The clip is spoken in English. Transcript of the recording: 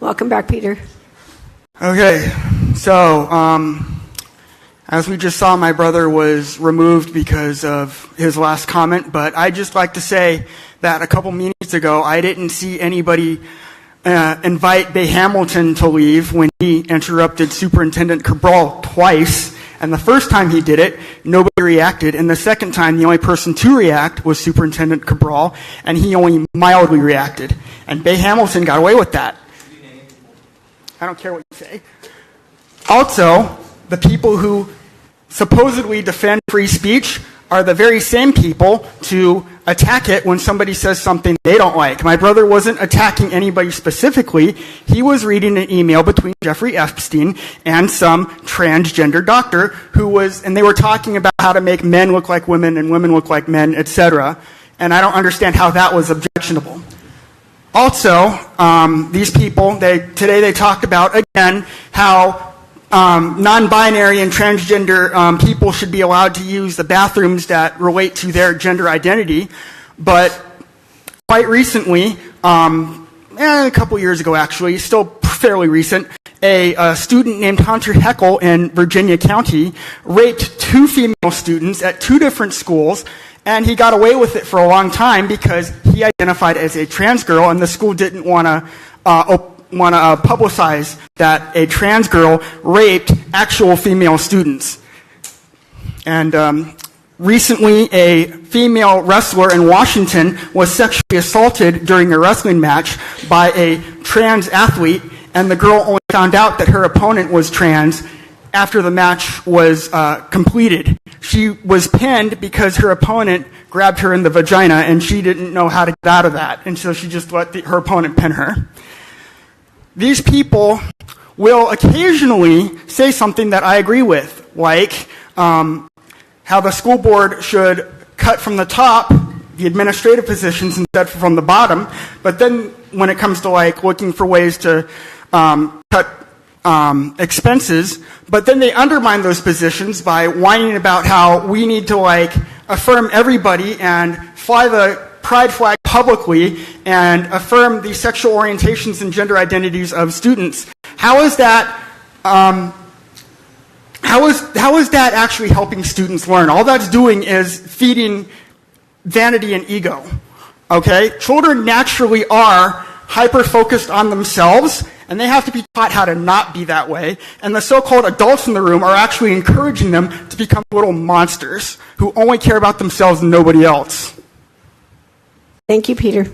Welcome back, Peter. Okay, so as we just saw, my brother was removed because of his last comment, but I'd just like to say that a couple meetings ago, I didn't see anybody invite Bay Hamilton to leave when he interrupted Superintendent Cabral twice. And the first time he did it, nobody reacted. And the second time, the only person to react was Superintendent Cabral, and he only mildly reacted. And Bay Hamilton got away with that. I don't care what you say. Also, the people who supposedly defend free speech are the very same people to attack it when somebody says something they don't like. My brother wasn't attacking anybody specifically. He was reading an email between Jeffrey Epstein and some transgender doctor and they were talking about how to make men look like women and women look like men, etc. And I don't understand how that was objectionable. Also, these people, today they talked about, again, how non-binary and transgender people should be allowed to use the bathrooms that relate to their gender identity. But quite recently, a couple years ago actually, still fairly recent, a student named Hunter Heckle in Virginia County raped 2 female students at 2 different schools, and he got away with it for a long time because he identified as a trans girl, and the school didn't want to publicize that a trans girl raped actual female students. And recently, a female wrestler in Washington was sexually assaulted during a wrestling match by a trans athlete, and the girl only found out that her opponent was trans after the match was completed. She was pinned because her opponent grabbed her in the vagina, and she didn't know how to get out of that, and so she just let her opponent pin her. These people will occasionally say something that I agree with, like how the school board should cut from the top the administrative positions instead from the bottom, but then when it comes to looking for ways to cut expenses, but then they undermine those positions by whining about how we need to affirm everybody and fly the pride flag publicly and affirm the sexual orientations and gender identities of students. How is that actually helping students learn? All that's doing is feeding vanity and ego. Okay? Children naturally are hyper-focused on themselves, and they have to be taught how to not be that way. And the so-called adults in the room are actually encouraging them to become little monsters who only care about themselves and nobody else. Thank you, Peter.